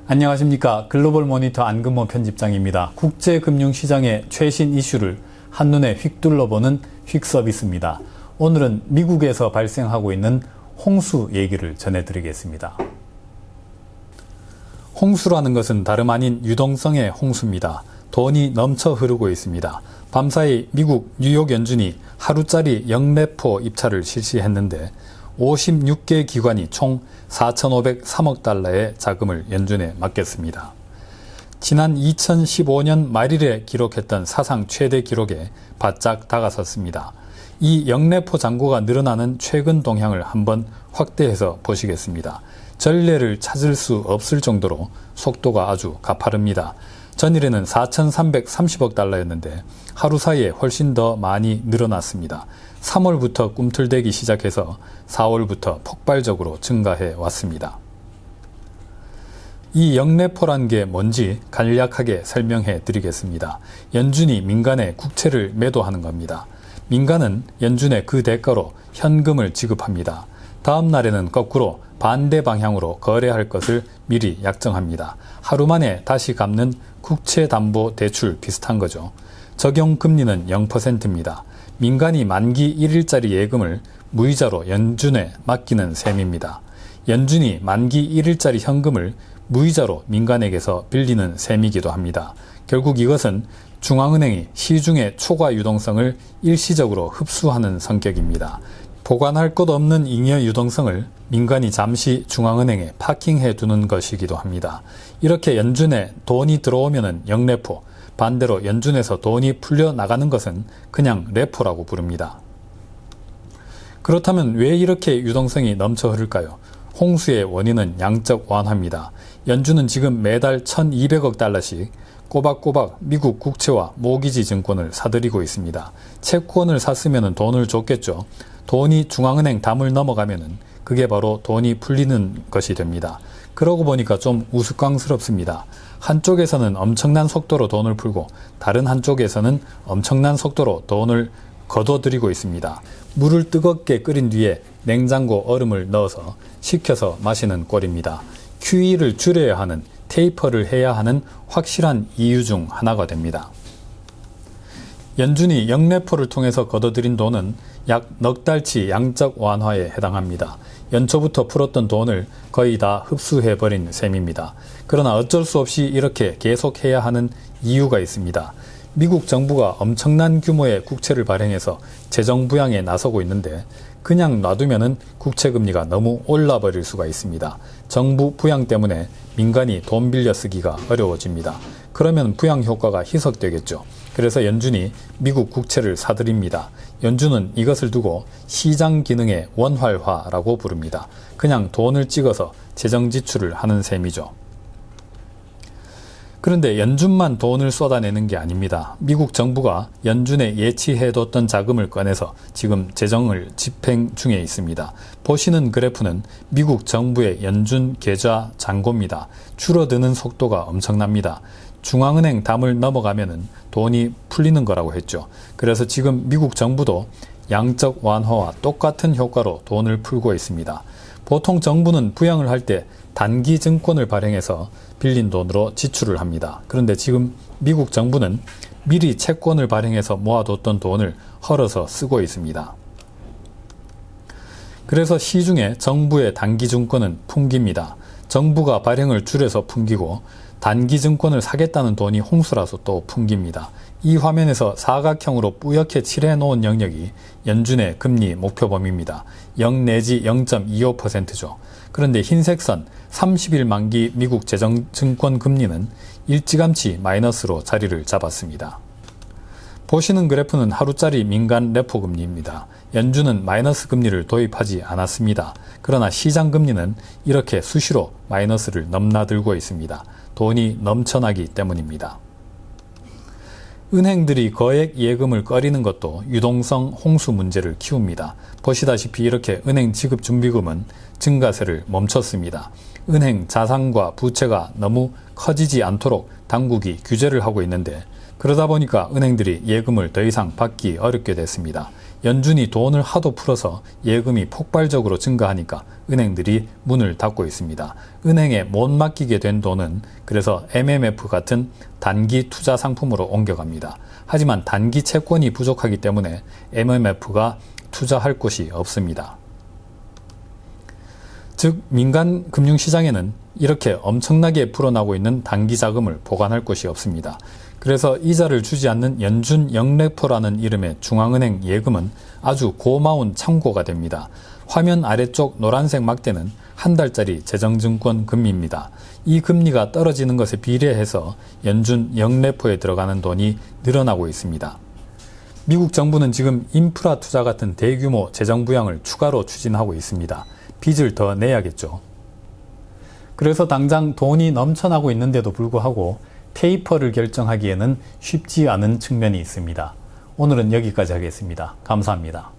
안녕하십니까. 글로벌 모니터 안근모 편집장입니다. 국제금융시장의 최신 이슈를 한눈에 휙둘러보는 휙 서비스입니다. 오늘은 미국에서 발생하고 있는 홍수 얘기를 전해드리겠습니다. 홍수라는 것은 다름 아닌 유동성의 홍수입니다. 돈이 넘쳐 흐르고 있습니다. 밤사이 미국 뉴욕 연준이 하루짜리 영래포 입찰을 실시했는데 56개 기관이 총 4,503억 달러의 자금을 연준에 맡겼습니다. 지난 2015년 말일에 기록했던 사상 최대 기록에 바짝 다가섰습니다. 이 영래포 잔고가 늘어나는 최근 동향을 한번 확대해서 보시겠습니다. 전례를 찾을 수 없을 정도로 속도가 아주 가파릅니다. 전일에는 4,330억 달러였는데 하루 사이에 훨씬 더 많이 늘어났습니다. 3월부터 꿈틀대기 시작해서 4월부터 폭발적으로 증가해 왔습니다. 이 영래포란 게 뭔지 간략하게 설명해 드리겠습니다. 연준이 민간에 국채를 매도하는 겁니다. 민간은 연준에 그 대가로 현금을 지급합니다. 다음 날에는 거꾸로 반대 방향으로 거래할 것을 미리 약정합니다. 하루 만에 다시 갚는 국채담보대출 비슷한 거죠. 적용 금리는 0%입니다. 민간이 만기 1일짜리 예금을 무이자로 연준에 맡기는 셈입니다. 연준이 만기 1일짜리 현금을 무이자로 민간에게서 빌리는 셈이기도 합니다. 결국 이것은 중앙은행이 시중의 초과 유동성을 일시적으로 흡수하는 성격입니다. 보관할 것 없는 잉여 유동성을 민간이 잠시 중앙은행에 파킹해 두는 것이기도 합니다. 이렇게 연준에 돈이 들어오면은 영래포, 반대로 연준에서 돈이 풀려나가는 것은 그냥 레포라고 부릅니다. 그렇다면 왜 이렇게 유동성이 넘쳐 흐를까요? 홍수의 원인은 양적 완화입니다. 연준은 지금 매달 1,200억 달러씩 꼬박꼬박 미국 국채와 모기지 증권을 사들이고 있습니다. 채권을 샀으면 돈을 줬겠죠. 돈이 중앙은행 담을 넘어가면은 그게 바로 돈이 풀리는 것이 됩니다. 그러고 보니까 좀 우스꽝스럽습니다. 한쪽에서는 엄청난 속도로 돈을 풀고 다른 한쪽에서는 엄청난 속도로 돈을 거둬들이고 있습니다. 물을 뜨겁게 끓인 뒤에 냉장고 얼음을 넣어서 식혀서 마시는 꼴입니다. QE를 줄여야 하는, 테이퍼를 해야 하는 확실한 이유 중 하나가 됩니다. 연준이 영래포를 통해서 거둬들인 돈은 약 넉 달치 양적 완화에 해당합니다. 연초부터 풀었던 돈을 거의 다 흡수해버린 셈입니다. 그러나 어쩔 수 없이 이렇게 계속해야 하는 이유가 있습니다. 미국 정부가 엄청난 규모의 국채를 발행해서 재정 부양에 나서고 있는데 그냥 놔두면은 국채 금리가 너무 올라버릴 수가 있습니다. 정부 부양 때문에 민간이 돈 빌려 쓰기가 어려워집니다. 그러면 부양 효과가 희석되겠죠. 그래서 연준이 미국 국채를 사들입니다. 연준은 이것을 두고 시장 기능의 원활화라고 부릅니다. 그냥 돈을 찍어서 재정 지출을 하는 셈이죠. 그런데 연준만 돈을 쏟아내는 게 아닙니다. 미국 정부가 연준에 예치해뒀던 자금을 꺼내서 지금 재정을 집행 중에 있습니다. 보시는 그래프는 미국 정부의 연준 계좌 잔고입니다. 줄어드는 속도가 엄청납니다. 중앙은행 담을 넘어가면은 돈이 풀리는 거라고 했죠. 그래서 지금 미국 정부도 양적 완화와 똑같은 효과로 돈을 풀고 있습니다. 보통 정부는 부양을 할 때 단기 증권을 발행해서 빌린 돈으로 지출을 합니다. 그런데 지금 미국 정부는 미리 채권을 발행해서 모아뒀던 돈을 헐어서 쓰고 있습니다. 그래서 시중에 정부의 단기 증권은 풍깁니다. 정부가 발행을 줄여서 풍기고 단기 증권을 사겠다는 돈이 홍수라서 또 풍깁니다. 이 화면에서 사각형으로 뿌옇게 칠해 놓은 영역이 연준의 금리 목표범위입니다. 0 내지 0.25%죠. 그런데 흰색선 30일 만기 미국 재정증권 금리는 일찌감치 마이너스로 자리를 잡았습니다. 보시는 그래프는 하루짜리 민간 레포 금리입니다. 연준은 마이너스 금리를 도입하지 않았습니다. 그러나 시장 금리는 이렇게 수시로 마이너스를 넘나들고 있습니다. 돈이 넘쳐나기 때문입니다. 은행들이 거액 예금을 꺼리는 것도 유동성 홍수 문제를 키웁니다. 보시다시피 이렇게 은행 지급준비금은 증가세를 멈췄습니다. 은행 자산과 부채가 너무 커지지 않도록 당국이 규제를 하고 있는데 그러다 보니까 은행들이 예금을 더 이상 받기 어렵게 됐습니다. 연준이 돈을 하도 풀어서 예금이 폭발적으로 증가하니까 은행들이 문을 닫고 있습니다. 은행에 못 맡기게 된 돈은 그래서 MMF 같은 단기 투자 상품으로 옮겨갑니다. 하지만 단기 채권이 부족하기 때문에 MMF가 투자할 곳이 없습니다. 즉 민간 금융시장에는 이렇게 엄청나게 불어나고 있는 단기 자금을 보관할 곳이 없습니다. 그래서 이자를 주지 않는 연준 영래포라는 이름의 중앙은행 예금은 아주 고마운 참고가 됩니다. 화면 아래쪽 노란색 막대는 한 달짜리 재정증권 금리입니다. 이 금리가 떨어지는 것에 비례해서 연준 영래포에 들어가는 돈이 늘어나고 있습니다. 미국 정부는 지금 인프라 투자 같은 대규모 재정 부양을 추가로 추진하고 있습니다. 빚을 더 내야겠죠. 그래서 당장 돈이 넘쳐나고 있는데도 불구하고 테이퍼를 결정하기에는 쉽지 않은 측면이 있습니다. 오늘은 여기까지 하겠습니다. 감사합니다.